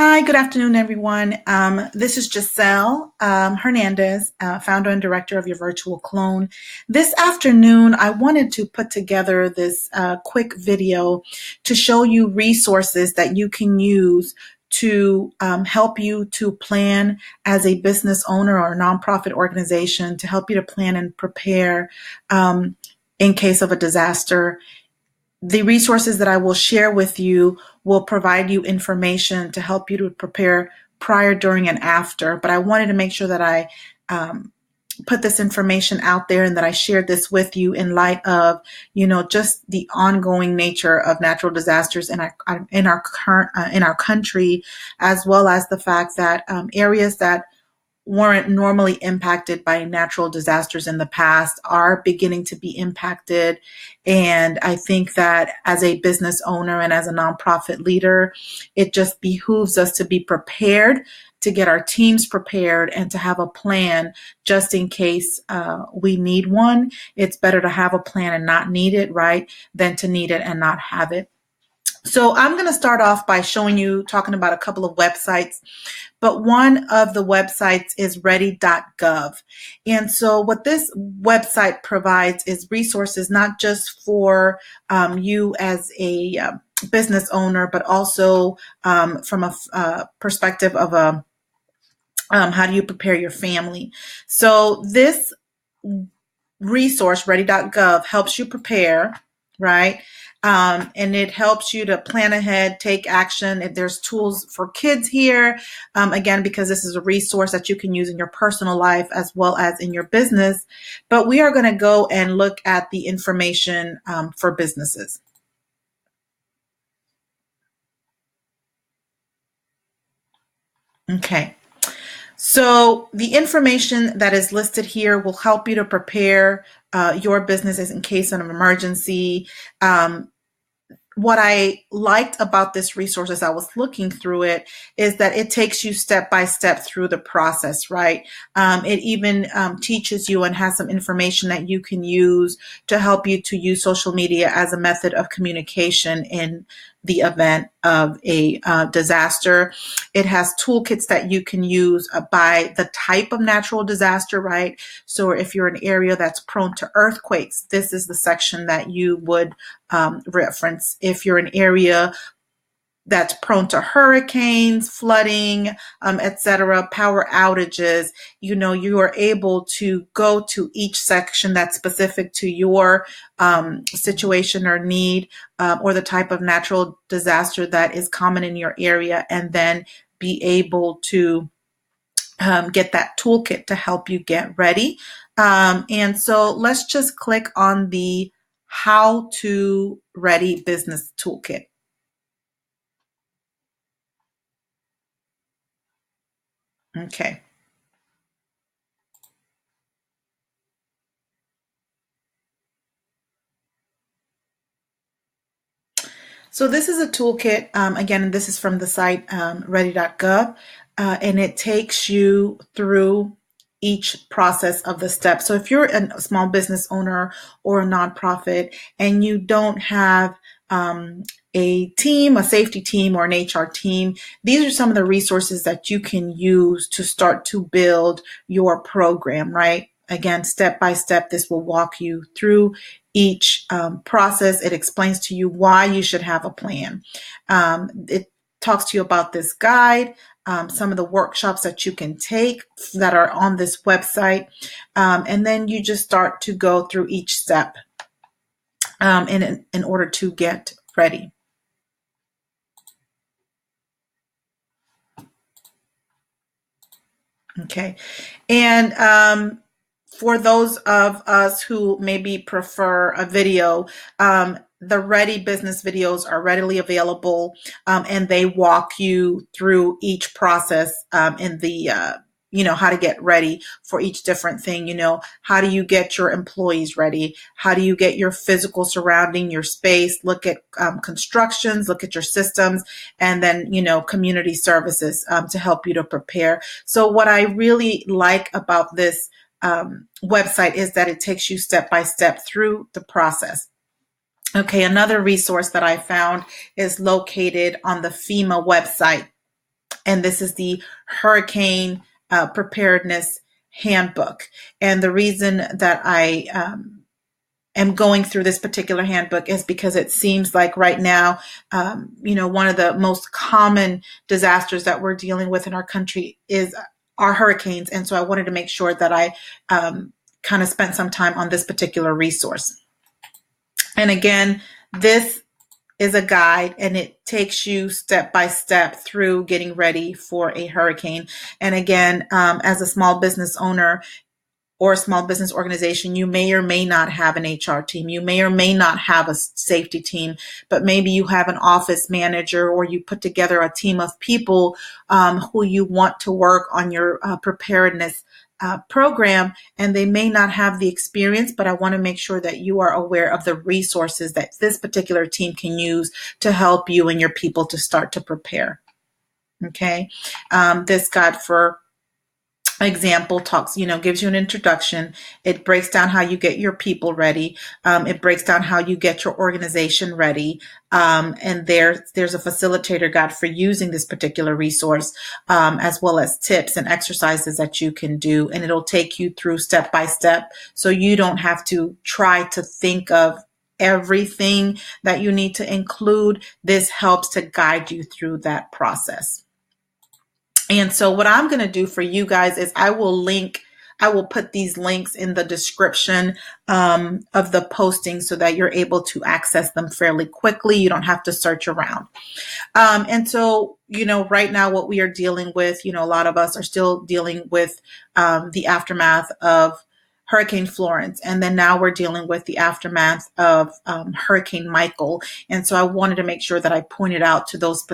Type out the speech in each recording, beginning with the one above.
Hi, good afternoon, everyone. This is Giselle Hernandez, founder and director of Your Virtual Clone. This afternoon, I wanted to put together this quick video to show you resources that you can use to help you to plan as a business owner or a nonprofit organization, to help you to plan and prepare in case of a disaster. The resources that I will share with you will provide you information to help you to prepare prior, during, and after. But I wanted to make sure that I put this information out there and that I shared this with you in light of, just the ongoing nature of natural disasters in our country, as well as the fact that areas that weren't normally impacted by natural disasters in the past are beginning to be impacted. And I think that as a business owner and as a nonprofit leader, it just behooves us to be prepared, to get our teams prepared, and to have a plan just in case we need one. It's better to have a plan and not need it, right, than to need it and not have it. So I'm going to start off by talking about a couple of websites, but one of the websites is ready.gov. And so what this website provides is resources not just for you as a business owner, but also from a perspective of how do you prepare your family. So this resource, ready.gov, helps you prepare, right? And it helps you to plan ahead, take action. If there's tools for kids here, again, because this is a resource that you can use in your personal life as well as in your business. But we are going to go and look at the information for businesses. Okay. So the information that is listed here will help you to prepare your businesses in case of an emergency. What I liked about this resource as I was looking through it is that it takes you step by step through the process, right? It even teaches you and has some information that you can use to help you to use social media as a method of communication in the event of a disaster. It has toolkits that you can use by the type of natural disaster, right? So if you're an area that's prone to earthquakes, this is the section that you would reference. If you're an area that's prone to hurricanes, flooding, etc., power outages, you are able to go to each section that's specific to your situation or need, or the type of natural disaster that is common in your area, and then be able to get that toolkit to help you get ready. And so let's just click on the How to Ready Business Toolkit. Okay. So this is a toolkit. Again, this is from the site ready.gov, and it takes you through each process of the steps. So if you're a small business owner or a nonprofit and you don't have a team, a safety team, or an HR team, these are some of the resources that you can use to start to build your program, right? Again, step by step, this will walk you through each process. It explains to you why you should have a plan. It talks to you about this guide, some of the workshops that you can take that are on this website, and then you just start to go through each step in order to get ready. Okay, and for those of us who maybe prefer a video, the Ready Business videos are readily available, and they walk you through each process in the how to get ready for each different thing. How do you get your employees ready? How do you get your physical surrounding, your space? Look at constructions, look at your systems, and then, community services to help you to prepare. So what I really like about this website is that it takes you step by step through the process. Okay, another resource that I found is located on the FEMA website. and this is the Hurricane Preparedness Handbook. And the reason that I am going through this particular handbook is because it seems like right now, one of the most common disasters that we're dealing with in our country is our hurricanes. And so I wanted to make sure that I kind of spent some time on this particular resource. And again, this is a guide, and it takes you step by step through getting ready for a hurricane. And again, as a small business owner or a small business organization, you may or may not have an HR team. You may or may not have a safety team, but maybe you have an office manager, or you put together a team of people who you want to work on your preparedness program, and they may not have the experience, but I want to make sure that you are aware of the resources that this particular team can use to help you and your people to start to prepare. Okay. This guide, for example, talks, gives you an introduction. It breaks down how you get your people ready. It breaks down how you get your organization ready. And there's a facilitator guide for using this particular resource, as well as tips and exercises that you can do. And it'll take you through step by step, so you don't have to try to think of everything that you need to include. This helps to guide you through that process. And so what I'm going to do for you guys is I will put these links in the description of the posting, so that you're able to access them fairly quickly. You don't have to search around. And so, right now what we are dealing with, a lot of us are still dealing with the aftermath of Hurricane Florence. And then now we're dealing with the aftermath of Hurricane Michael. And so I wanted to make sure that I pointed out to those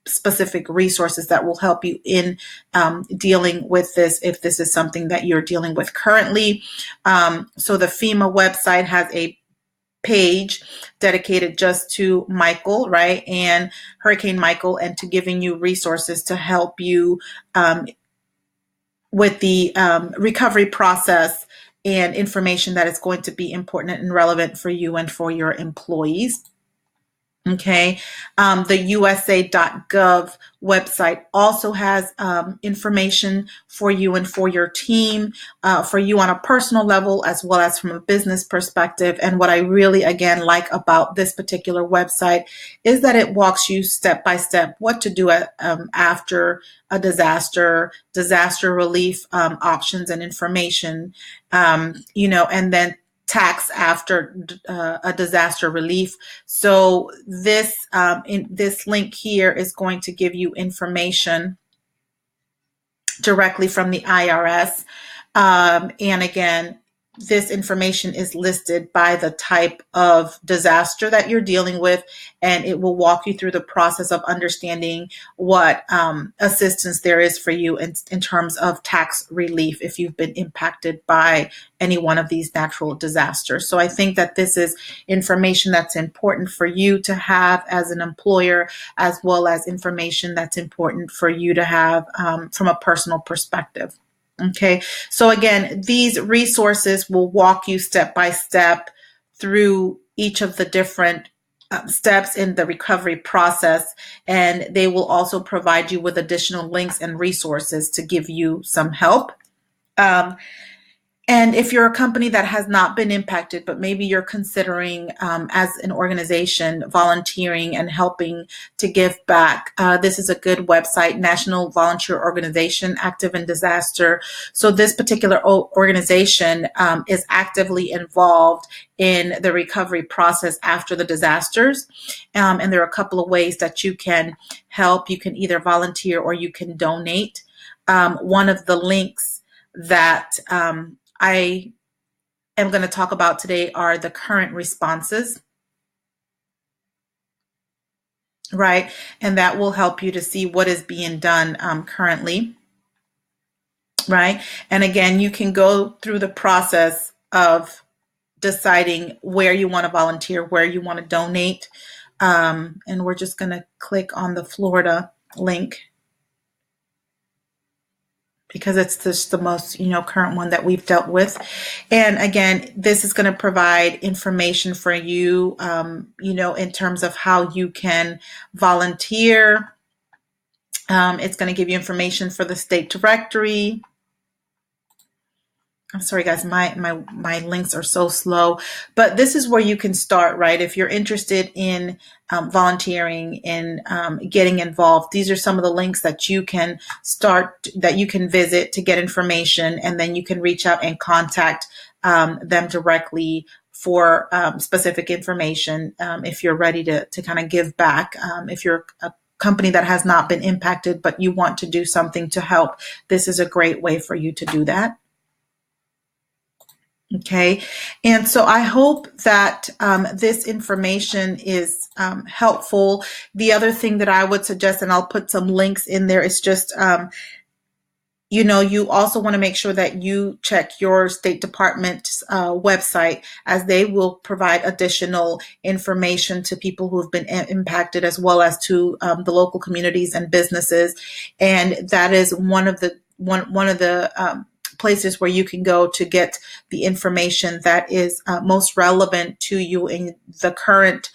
specific resources that will help you in dealing with this, if this is something that you're dealing with currently. So the FEMA website has a page dedicated just to Michael, right? And Hurricane Michael, and to giving you resources to help you with the recovery process and information that is going to be important and relevant for you and for your employees. Okay. The USA.gov website also has information for you and for your team, for you on a personal level, as well as from a business perspective. And what I really, again, like about this particular website is that it walks you step by step what to do after a disaster relief options and information, and then tax after a disaster relief. So this in this link here is going to give you information directly from the IRS. And again, this information is listed by the type of disaster that you're dealing with, and it will walk you through the process of understanding what assistance there is for you in terms of tax relief if you've been impacted by any one of these natural disasters. So I think that this is information that's important for you to have as an employer, as well as information that's important for you to have from a personal perspective. Okay, so again, these resources will walk you step by step through each of the different steps in the recovery process, and they will also provide you with additional links and resources to give you some help. And if you're a company that has not been impacted, but maybe you're considering as an organization volunteering and helping to give back, this is a good website, National Volunteer Organization, Active in Disaster. So this particular organization is actively involved in the recovery process after the disasters. And there are a couple of ways that you can help. You can either volunteer or you can donate. One of the links that I am going to talk about today are the current responses, right? And that will help you to see what is being done currently, right? And again, you can go through the process of deciding where you want to volunteer, where you want to donate. And we're just going to click on the Florida link, because it's just the most, current one that we've dealt with. And again, this is going to provide information for you, in terms of how you can volunteer, It's going to give you information for the state directory. I'm sorry, guys, my links are so slow, but this is where you can start, right? If you're interested in volunteering and getting involved, these are some of the links that you can start, that you can visit to get information, and then you can reach out and contact them directly for specific information if you're ready to kind of give back. If you're a company that has not been impacted, but you want to do something to help, this is a great way for you to do that. Okay, and so I hope that this information is helpful. The other thing that I would suggest, and I'll put some links in there, is just, you also want to make sure that you check your State Department's website, as they will provide additional information to people who have been impacted, as well as to the local communities and businesses. And that is one of the places where you can go to get the information that is most relevant to you in the current,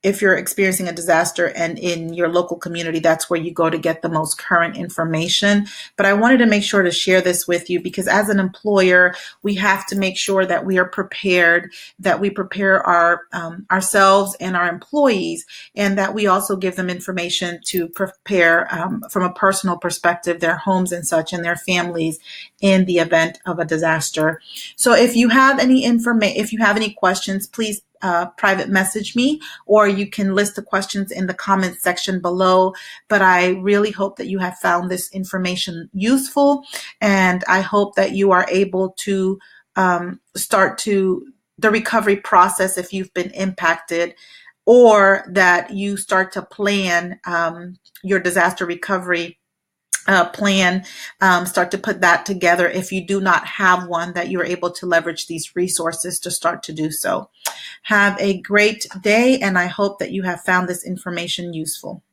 if you're experiencing a disaster and in your local community, that's where you go to get the most current information. But I wanted to make sure to share this with you, because as an employer, we have to make sure that we are prepared, that we prepare ourselves and our employees, and that we also give them information to prepare from a personal perspective, their homes and such, and their families in the event of a disaster. So if you have any if you have any questions, please private message me, or you can list the questions in the comments section below. But I really hope that you have found this information useful, and I hope that you are able to start to the recovery process if you've been impacted, or that you start to plan your disaster recovery plan, start to put that together. If you do not have one, that you're able to leverage these resources to start to do so. Have a great day, and I hope that you have found this information useful.